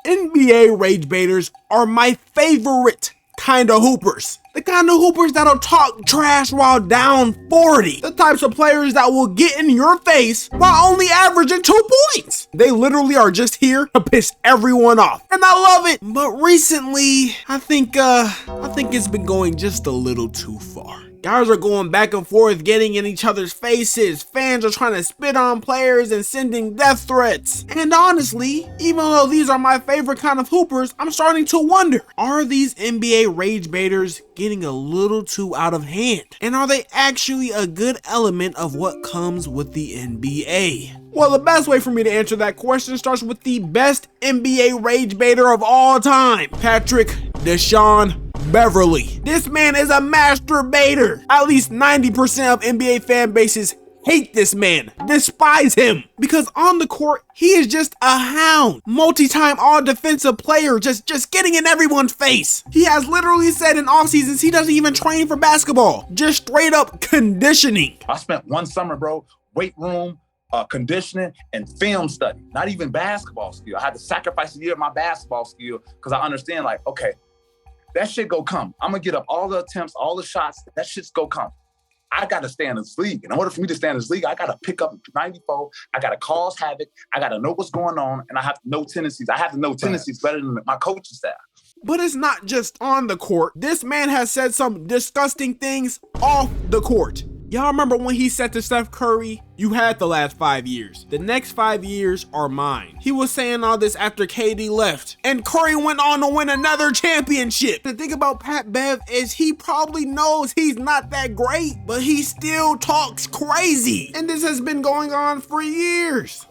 NBA rage baiters are my favorite kind of hoopers. The kind of hoopers that'll talk trash while down 40. The types of players that will get in your face while only averaging 2 points. They literally are just here to piss everyone off. And I love it. But recently, I think it's been going just a little too far. Guys are going back and forth, getting in each other's faces. Fans are trying to spit on players and sending death threats. And honestly, even though these are my favorite kind of hoopers, I'm starting to wonder, are these NBA rage baiters getting a little too out of hand? And are they actually a good element of what comes with the NBA? Well, the best way for me to answer that question starts with the best NBA rage baiter of all time, Patrick Deshaun Beverly. This man is a master baiter. At least 90% of NBA fan bases hate this man, despise him, because on the court, he is just a hound. Multi-time all-defensive player, just getting in everyone's face. He has literally said in off seasons he doesn't even train for basketball, just straight up conditioning. I spent one summer, bro, weight room, conditioning, and film study. Not even basketball skill. I had to sacrifice a year of my basketball skill because I understand, like, okay, that shit go come. I'm gonna get up all the attempts, all the shots. That shit's go come. I gotta stay in this league. In order for me to stay in this league, I gotta pick up 94. I gotta cause havoc. I gotta know what's going on, and I have to know tendencies. I have to know tendencies better than my coaching staff. But it's not just on the court. This man has said some disgusting things off the court. Y'all remember when he said to Steph Curry, "You had the last 5 years. The next 5 years are mine." He was saying all this after KD left, and Curry went on to win another championship. The thing about Pat Bev is he probably knows he's not that great, but he still talks crazy. And this has been going on for years.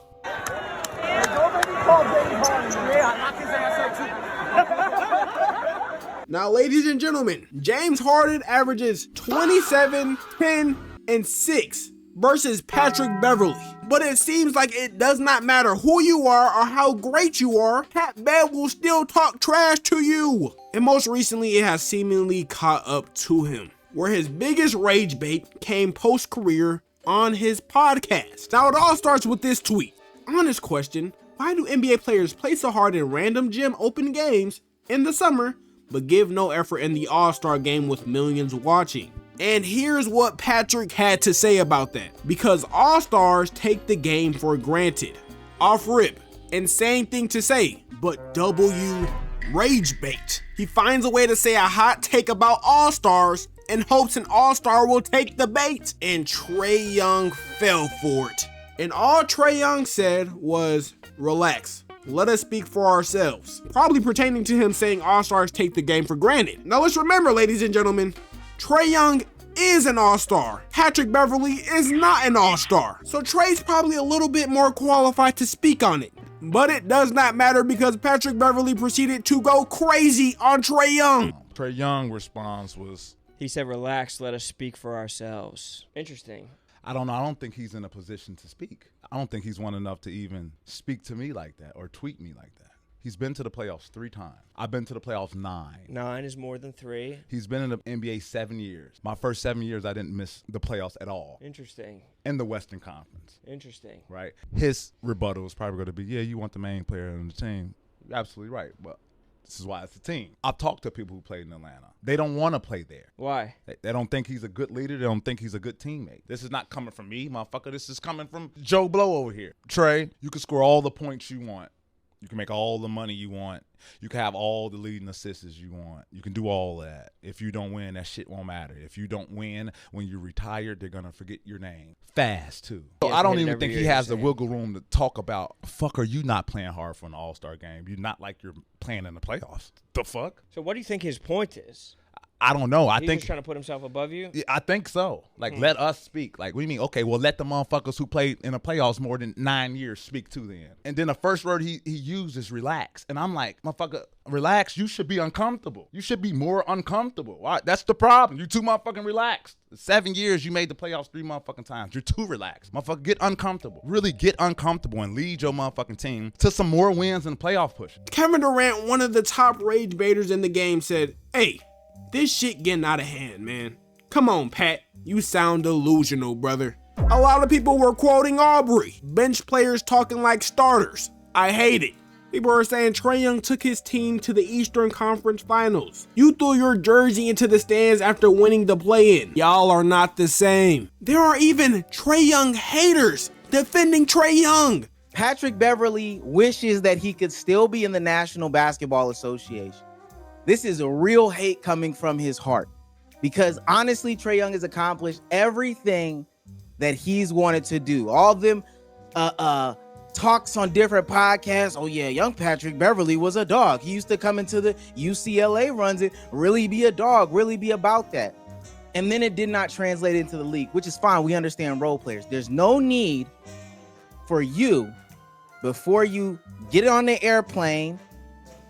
Now, ladies and gentlemen, James Harden averages 27, 10, and 6 versus Patrick Beverly. But it seems like it does not matter who you are or how great you are, Pat Bev will still talk trash to you. And most recently, it has seemingly caught up to him, where his biggest rage bait came post-career on his podcast. Now, it all starts with this tweet. Honest question, why do NBA players play so hard in random gym open games in the summer, but give no effort in the All-Star game with millions watching? And here's what Patrick had to say about that. Because All-Stars take the game for granted. Off rip. Insane thing to say, but W rage bait. He finds a way to say a hot take about All-Stars and hopes an All-Star will take the bait. And Trae Young fell for it. And all Trae Young said was, relax. Let us speak for ourselves. Probably pertaining to him saying All-Stars take the game for granted. Now let's remember, ladies and gentlemen, Trae Young is an All-Star. Patrick Beverly is not an All-Star. So Trae's probably a little bit more qualified to speak on it. But it does not matter because Patrick Beverly proceeded to go crazy on Trae Young. Trae Young's response was, he said, relax, let us speak for ourselves. Interesting. I don't know. I don't think he's in a position to speak. I don't think he's won enough to even speak to me like that or tweet me like that. He's been to the playoffs 3 times. I've been to the playoffs 9. 9 is more than 3. He's been in the NBA 7 years. My first 7 years, I didn't miss the playoffs at all. Interesting. In the Western Conference. Interesting. Right? His rebuttal is probably going to be, yeah, you want the main player on the team. You're absolutely right. But this is why it's a team. I've talked to people who played in Atlanta. They don't want to play there. Why? They don't think he's a good leader. They don't think he's a good teammate. This is not coming from me, motherfucker. This is coming from Joe Blow over here. Trae, you can score all the points you want. You can make all the money you want. You can have all the leading assists you want. You can do all that. If you don't win, that shit won't matter. If you don't win, when you're retired, they're going to forget your name. Fast, too. So I don't even think he has the wiggle room to talk about, fuck, are you not playing hard for an All-Star game? You're not like you're playing in the playoffs. The fuck? So what do you think his point is? I don't know. He's just trying to put himself above you? I think so. Like, let us speak. Like, what do you mean? Okay, well, let the motherfuckers who played in the playoffs more than 9 years speak to them. And then the first word he used is relax. And I'm like, motherfucker, relax. You should be uncomfortable. You should be more uncomfortable. All right, that's the problem. You too motherfucking relaxed. 7 years, you made the playoffs 3 motherfucking times. You're too relaxed. Motherfucker, get uncomfortable. Really get uncomfortable and lead your motherfucking team to some more wins and playoff push. Kevin Durant, one of the top rage baiters in the game, said, hey, this shit getting out of hand, man. Come on, Pat. You sound delusional, brother. A lot of people were quoting Aubrey. Bench players talking like starters. I hate it. People are saying Trae Young took his team to the Eastern Conference Finals. You threw your jersey into the stands after winning the play-in. Y'all are not the same. There are even Trae Young haters defending Trae Young. Patrick Beverley wishes that he could still be in the National Basketball Association. This is a real hate coming from his heart, because honestly, Trae Young has accomplished everything that he's wanted to do. All of them talks on different podcasts. Oh yeah, young Patrick Beverley was a dog. He used to come into the UCLA runs it, really be a dog, really be about that. And then it did not translate into the league, which is fine. We understand role players. There's no need for you, before you get on the airplane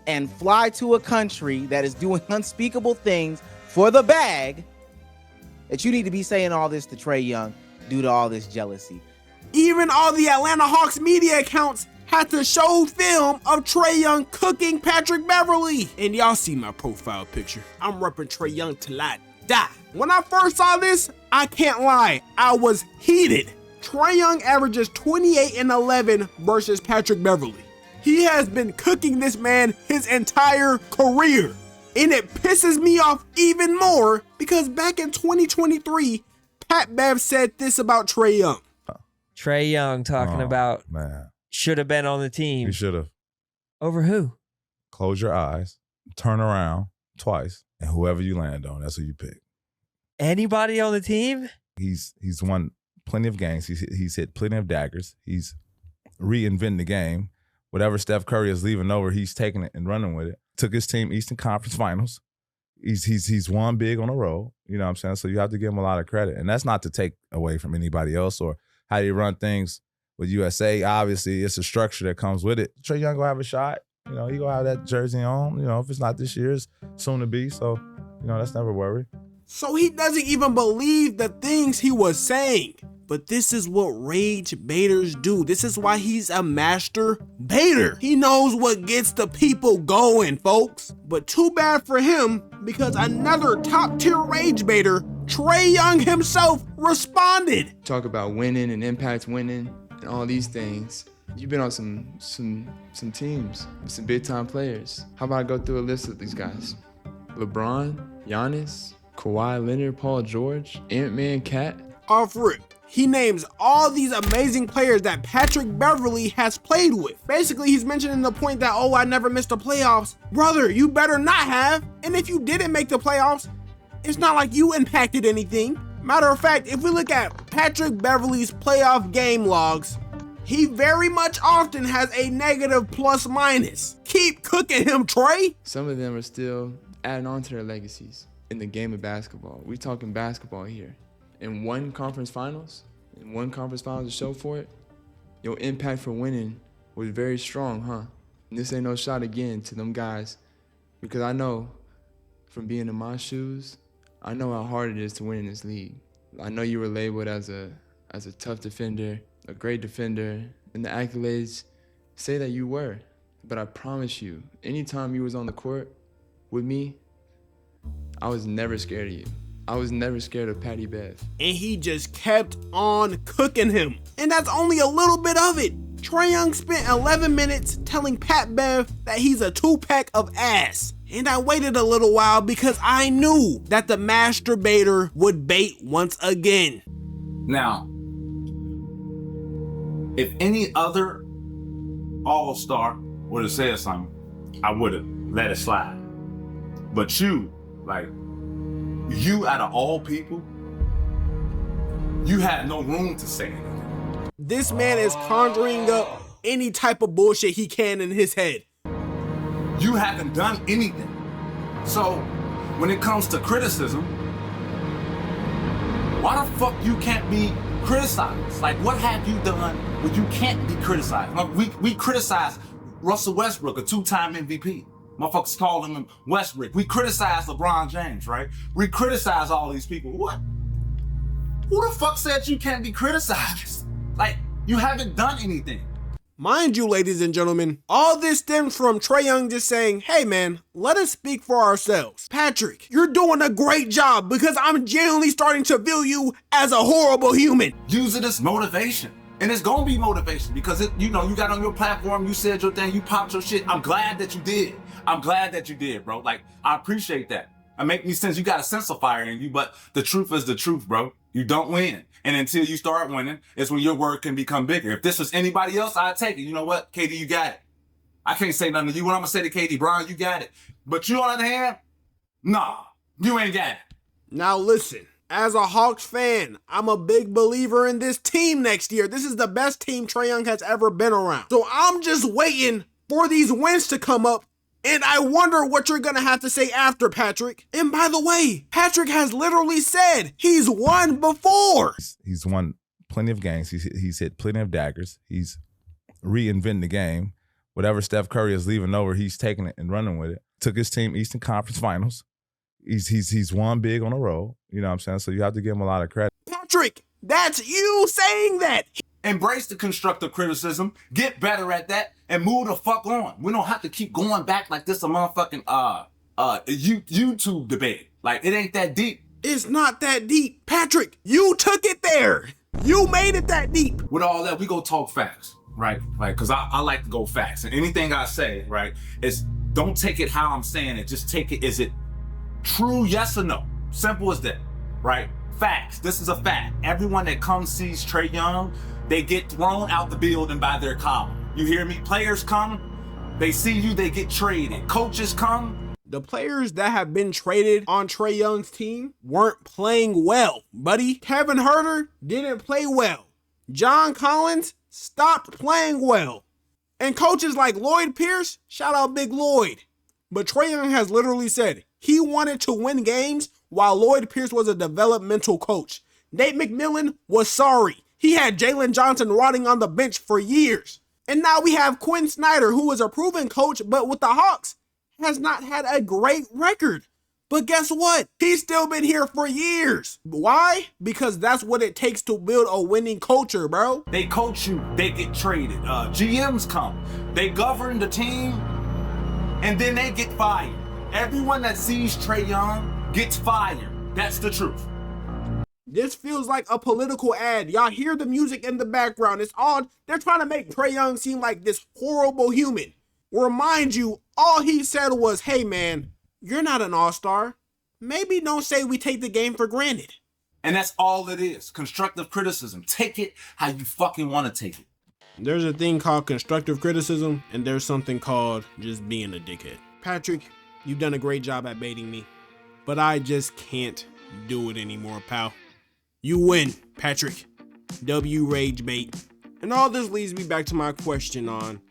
and fly to a country that is doing unspeakable things for the bag, that you need to be saying all this to Trae Young due to all this jealousy. Even all the Atlanta Hawks media accounts had to show film of Trae Young cooking Patrick Beverley. And y'all see my profile picture. I'm repping Trae Young till I die. When I first saw this, I can't lie, I was heated. Trae Young averages 28 and 11 versus Patrick Beverley. He has been cooking this man his entire career. And it pisses me off even more because back in 2023, Pat Bev said this about Trae Young. Trae Young talking about should have been on the team. He should have. Over who? Close your eyes, turn around twice, and whoever you land on, that's who you pick. Anybody on the team? He's won plenty of games. He's hit plenty of daggers. He's reinventing the game. Whatever Steph Curry is leaving over, he's taking it and running with it. Took his team Eastern Conference Finals. He's won big on the road. You know what I'm saying? So you have to give him a lot of credit. And that's not to take away from anybody else or how you run things with USA. Obviously, it's a structure that comes with it. Trae Young gonna have a shot. You know, he gonna have that jersey on. You know, if it's not this year, it's soon to be. So, you know, that's never worry. So he doesn't even believe the things he was saying. But this is what rage baiters do. This is why he's a master baiter. He knows what gets the people going, folks. But too bad for him, because another top tier rage baiter, Trae Young himself, responded. Talk about winning and impact winning and all these things. You've been on some teams with some big time players. How about I go through a list of these guys? LeBron, Giannis, Kawhi Leonard, Paul George, Ant-Man, Cat. Off rip, he names all these amazing players that Patrick Beverley has played with. Basically, he's mentioning the point that, oh, I never missed the playoffs. Brother, you better not have. And if you didn't make the playoffs, it's not like you impacted anything. Matter of fact, if we look at Patrick Beverley's playoff game logs, he very much often has a negative plus minus. Keep cooking him, Trae. Some of them are still adding on to their legacies in the game of basketball. We talking basketball here. In one conference finals to show for it, your impact for winning was very strong, huh? And this ain't no shot again to them guys, because I know from being in my shoes, I know how hard it is to win in this league. I know you were labeled as a tough defender, a great defender, and the accolades say that you were. But I promise you, anytime you was on the court with me, I was never scared of you. I was never scared of Patty Bev. And he just kept on cooking him. And that's only a little bit of it. Trae Young spent 11 minutes telling Pat Bev that he's a 2-pack of ass. And I waited a little while because I knew that the master baiter would bait once again. Now, if any other all-star would have said something, I would have let it slide. But you out of all people, you had no room to say anything. This man is conjuring up any type of bullshit he can in his head. You haven't done anything. So, when it comes to criticism, why the fuck you can't be criticized? Like, what have you done where you can't be criticized? Like, we criticize Russell Westbrook, a 2-time MVP. Motherfuckers call him Westbrook. We criticize LeBron James, right? We criticize all these people. What? Who the fuck said you can't be criticized? Like, you haven't done anything. Mind you, ladies and gentlemen, all this stems from Trae Young just saying, hey man, let us speak for ourselves. Patrick, you're doing a great job because I'm genuinely starting to view you as a horrible human. Use it as motivation. And it's gonna be motivation because you got on your platform, you said your thing, you popped your shit. I'm glad that you did. I'm glad that you did, bro. Like, I appreciate that. It make me sense. You got a sense of fire in you, but the truth is the truth, bro. You don't win. And until you start winning, it's when your word can become bigger. If this was anybody else, I'd take it. You know what? KD, you got it. I can't say nothing to you. What I'm gonna say to KD, Brian, you got it. But you, on the other hand, nah, you ain't got it. Now listen, as a Hawks fan, I'm a big believer in this team next year. This is the best team Trae Young has ever been around. So I'm just waiting for these wins to come up, and I wonder what you're gonna have to say after, Patrick. And by the way, Patrick has literally said he's won before. He's won plenty of games. He's hit plenty of daggers. He's reinventing the game. Whatever Steph Curry is leaving over, he's taking it and running with it. Took his team Eastern Conference Finals. He's won big on the road. You know what I'm saying? So you have to give him a lot of credit. Patrick, that's you saying that. Embrace the constructive criticism, get better at that, and move the fuck on. We don't have to keep going back like this a motherfucking YouTube debate. Like, it ain't that deep. It's not that deep. Patrick, you took it there. You made it that deep. With all that, we go talk facts, right? Like, because I like to go facts. And anything I say, right, is don't take it how I'm saying it. Just take it, is it true, yes or no? Simple as that, right? Facts. This is a fact. Everyone that comes sees Trae Young, they get thrown out the building by their column. You hear me? Players come, they see you, they get traded. Coaches come. The players that have been traded on Trae Young's team weren't playing well, buddy. Kevin Huerter didn't play well. John Collins stopped playing well. And coaches like Lloyd Pierce, shout out Big Lloyd. But Trae Young has literally said he wanted to win games while Lloyd Pierce was a developmental coach. Nate McMillan was sorry. He had Jalen Johnson rotting on the bench for years. And now we have Quinn Snyder, who is a proven coach, but with the Hawks, has not had a great record. But guess what? He's still been here for years. Why? Because that's what it takes to build a winning culture, bro. They coach you, they get traded. GMs come, they govern the team, and then they get fired. Everyone that sees Trae Young gets fired. That's the truth. This feels like a political ad. Y'all hear the music in the background. It's all, they're trying to make Trae Young seem like this horrible human. Remind you, all he said was, hey man, you're not an all-star. Maybe don't say we take the game for granted. And that's all it is. Constructive criticism. Take it how you fucking want to take it. There's a thing called constructive criticism, and there's something called just being a dickhead. Patrick, you've done a great job at baiting me, but I just can't do it anymore, pal. You win, Patrick. W rage bait. And all this leads me back to my question on,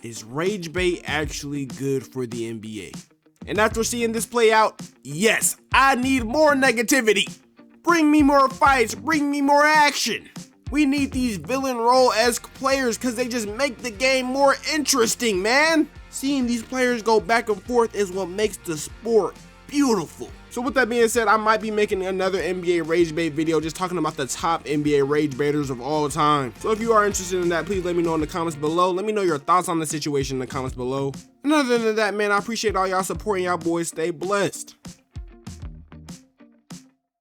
is rage bait actually good for the NBA? And after seeing this play out, yes, I need more negativity. Bring me more fights, bring me more action. We need these villain role-esque players because they just make the game more interesting, man. Seeing these players go back and forth is what makes the sport beautiful. So with that being said, I might be making another NBA Rage Bait video just talking about the top NBA Rage Baiters of all time. So if you are interested in that, please let me know in the comments below. Let me know your thoughts on the situation in the comments below. And other than that, man, I appreciate all y'all supporting y'all boys. Stay blessed.